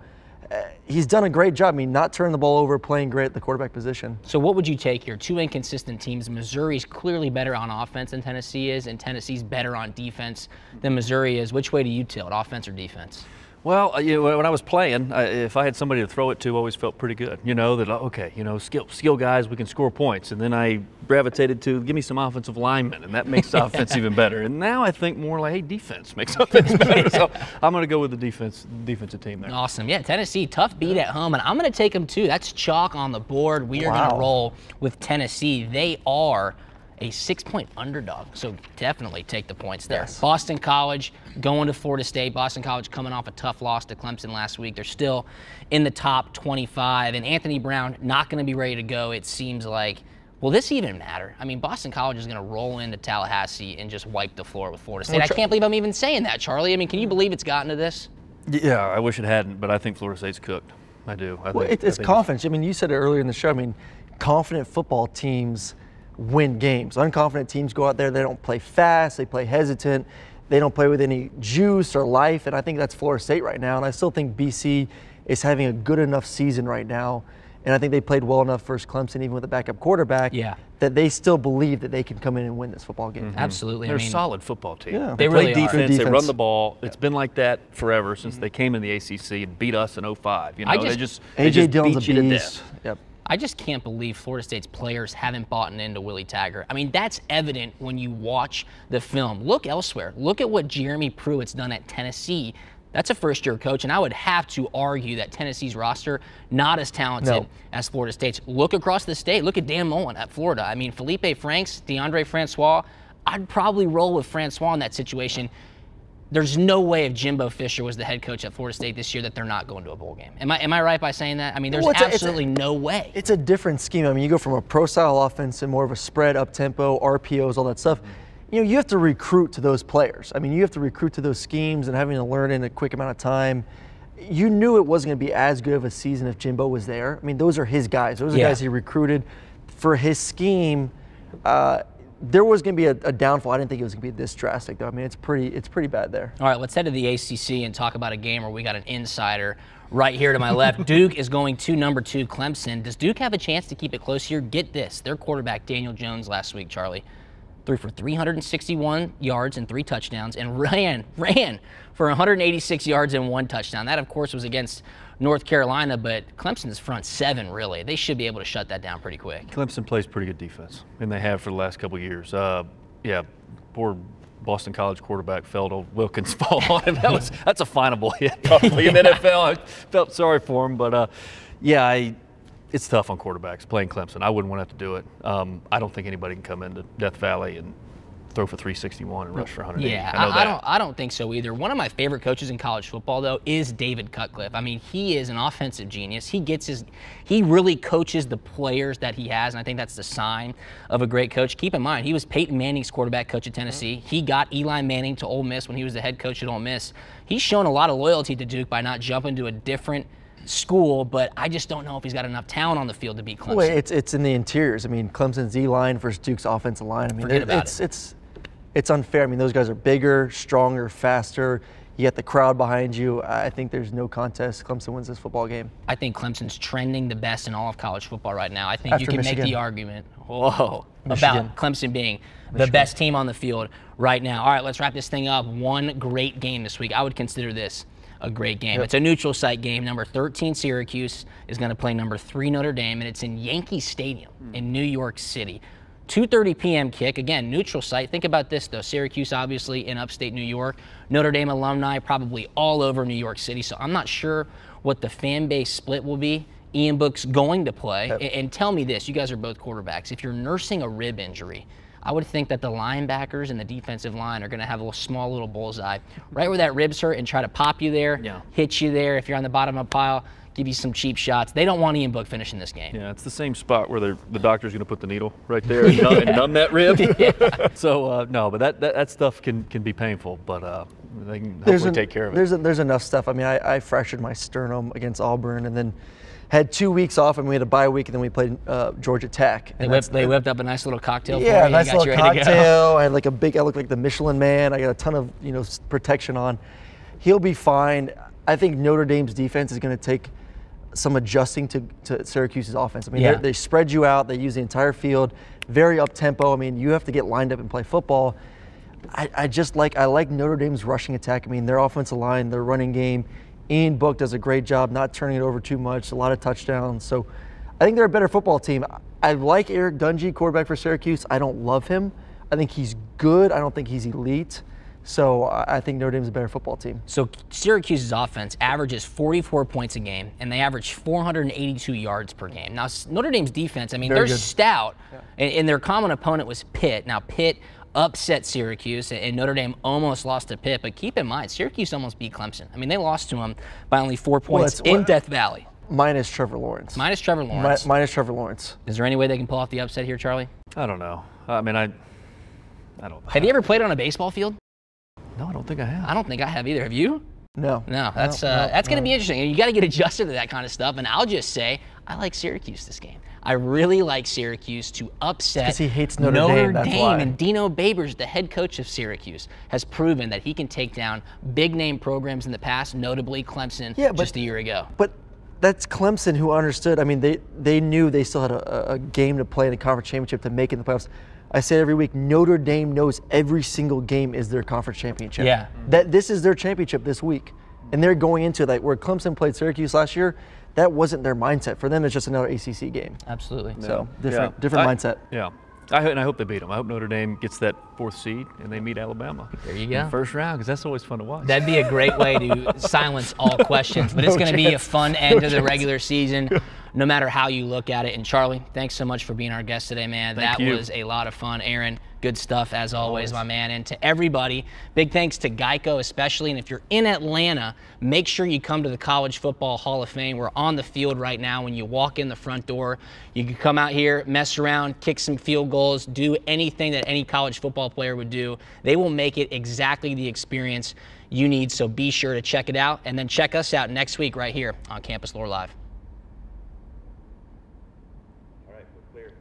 he's done a great job. I mean, not turning the ball over, playing great at the quarterback position. So what would you take here? 2 inconsistent teams. Missouri's clearly better on offense than Tennessee is, and Tennessee's better on defense than Missouri is. Which way do you tilt, offense or defense? Well, you know, when I was playing, if I had somebody to throw it to, I always felt pretty good. You know, that, okay, you know, skill guys, we can score points. And then I gravitated to, give me some offensive linemen, and that makes the offense even better. And now I think more like, hey, defense makes offense better. So I'm going to go with the defensive team there. Awesome. Yeah, Tennessee, tough beat at home, and I'm going to take them too. That's chalk on the board. We are going to roll with Tennessee. They are a 6-point underdog, so definitely take the points there. Yes. Boston College going to Florida State. Boston College coming off a tough loss to Clemson last week. They're still in the top 25, and Anthony Brown not going to be ready to go, it seems like. Will this even matter? I mean, Boston College is going to roll into Tallahassee and just wipe the floor with Florida State. I can't believe I'm even saying that, Charlie. I mean, can you believe it's gotten to this? Yeah, I wish it hadn't, but I think Florida State's cooked. I do. It's confidence. I mean, you said it earlier in the show. I mean, confident football teams win games. Unconfident teams go out there, they don't play fast, they play hesitant, they don't play with any juice or life, and I think that's Florida State right now. And I still think BC is having a good enough season right now, and I think they played well enough versus Clemson, even with a backup quarterback, that they still believe that they can come in and win this football game. Absolutely. They're a solid football team. Yeah. They really play are. defense, they run the ball. It's been like that forever since they came in the ACC and beat us in 05. You know, they just Dillon's beat you a to beast. death. Yep. I just can't believe Florida State's players haven't bought into Willie Taggart. I mean, that's evident when you watch the film. Look elsewhere. Look at what Jeremy Pruitt's done at Tennessee. That's a first-year coach, and I would have to argue that Tennessee's roster not as talented as Florida State's. Look across the state. Look at Dan Mullen at Florida. I mean, Felipe Franks, DeAndre Francois. I'd probably roll with Francois in that situation. There's no way if Jimbo Fisher was the head coach at Florida State this year that they're not going to a bowl game. Am I right by saying that? I mean, there's absolutely no way. It's a different scheme. I mean, you go from a pro-style offense and more of a spread, up-tempo, RPOs, all that stuff. You know, you have to recruit to those players. I mean, you have to recruit to those schemes and having to learn in a quick amount of time. You knew it wasn't going to be as good of a season if Jimbo was there. I mean, those are his guys. Those are guys he recruited for his scheme. There was going to be a downfall. I didn't think it was going to be this drastic, though. I mean, it's pretty bad there. All right, let's head to the ACC and talk about a game where we got an insider right here to my left. Duke is going to number 2 Clemson. Does Duke have a chance to keep it close here? Get this. Their quarterback, Daniel Jones, last week, Charlie, threw for 361 yards and 3 touchdowns and ran for 186 yards and 1 touchdown. That, of course, was against North Carolina, but Clemson's front 7, really. They should be able to shut that down pretty quick. Clemson plays pretty good defense, and they have for the last couple of years. Yeah, poor Boston College quarterback Feldo Wilkins fall on him. That's a finable hit probably in the NFL. I felt sorry for him, but it's tough on quarterbacks playing Clemson. I wouldn't want to have to do it. I don't think anybody can come into Death Valley and throw for 361 and rush for 180. Yeah, I don't think so either. One of my favorite coaches in college football, though, is David Cutcliffe. I mean, he is an offensive genius. He really coaches the players that he has, and I think that's the sign of a great coach. Keep in mind, he was Peyton Manning's quarterback coach at Tennessee. He got Eli Manning to Ole Miss when he was the head coach at Ole Miss. He's shown a lot of loyalty to Duke by not jumping to a different school, but I just don't know if he's got enough talent on the field to beat Clemson. Well, it's in the interiors. I mean, Clemson's D-line versus Duke's offensive line. I mean, it's unfair. I mean, those guys are bigger, stronger, faster. You got the crowd behind you. I think there's no contest. Clemson wins this football game. I think Clemson's trending the best in all of college football right now. I think you can Michigan. make the argument about Clemson being the best team on the field right now. All right, let's wrap this thing up. One great game this week. I would consider this a great game. It's a neutral site game. Number 13 Syracuse is going to play number 3 Notre Dame, and it's in Yankee Stadium in New York City. 2:30 p.m. kick. Again, neutral site. Think about this, though. Syracuse, obviously, in upstate New York. Notre Dame alumni probably all over New York City. So I'm not sure what the fan base split will be. Ian Book's going to play. And tell me this. You guys are both quarterbacks. If you're nursing a rib injury, I would think that the linebackers and the defensive line are going to have a small little bullseye right where that ribs hurt and try to pop you there, hit you there. If you're on the bottom of a pile, give you some cheap shots. They don't want Ian Book finishing this game. Yeah, it's the same spot where the doctor's going to put the needle right there and numb that rib. So, no, but that stuff can be painful, but they can hopefully take care of it. There's enough stuff. I mean, I fractured my sternum against Auburn and then had 2 weeks off, and we had a bye week, and then we played Georgia Tech. And they whipped up a nice little cocktail for you. Yeah, nice little cocktail. I had like I looked like the Michelin Man. I got a ton of protection on. He'll be fine. I think Notre Dame's defense is going to take some adjusting to Syracuse's offense. I mean, they spread you out. They use the entire field, very up-tempo. I mean, you have to get lined up and play football. I like Notre Dame's rushing attack. I mean, their offensive line, their running game. Ian Book does a great job not turning it over too much, a lot of touchdowns. So I think they're a better football team. I like Eric Dungey, quarterback for Syracuse. I don't love him. I think he's good. I don't think he's elite. So I think Notre Dame's a better football team. So Syracuse's offense averages 44 points a game, and they average 482 yards per game. Now, Notre Dame's defense, I mean, they're stout, and their common opponent was Pitt. Now, Pitt upset Syracuse, and Notre Dame almost lost to Pitt. But keep in mind, Syracuse almost beat Clemson. I mean, they lost to them by only 4 points in Death Valley. Minus Trevor Lawrence. Minus Trevor Lawrence. Minus Trevor Lawrence. Is there any way they can pull off the upset here, Charlie? I don't know. I mean, I don't know. Have you ever played on a baseball field? No, I don't think I have. I don't think I have either. Have you? No. No, that's going to be interesting. You got to get adjusted to that kind of stuff. And I'll just say, I like Syracuse this game. I really like Syracuse to upset because he hates Notre Dame. That's why. And Dino Babers, the head coach of Syracuse, has proven that he can take down big-name programs in the past, notably Clemson just a year ago. But that's Clemson who understood. I mean, they knew they still had a game to play in the conference championship to make it in the playoffs. I say every week, Notre Dame knows every single game is their conference championship. Yeah. That this is their championship this week. And they're going into that. Where Clemson played Syracuse last year, that wasn't their mindset. For them, it's just another ACC game. Absolutely. So different mindset. Yeah. And I hope they beat them. I hope Notre Dame gets that 4th seed and they meet Alabama. There you go. In the first round, because that's always fun to watch. That'd be a great way to silence all questions. But it's going to be a fun end to the regular season, no matter how you look at it. And Charlie, thanks so much for being our guest today, man. Thank you. That was a lot of fun. Aaron, good stuff as always, my man. And to everybody, big thanks to Geico especially. And if you're in Atlanta, make sure you come to the College Football Hall of Fame. We're on the field right now. When you walk in the front door, you can come out here, mess around, kick some field goals, do anything that any college football player would do. They will make it exactly the experience you need. So be sure to check it out. And then check us out next week right here on Campus Lore Live. All right, we're clear.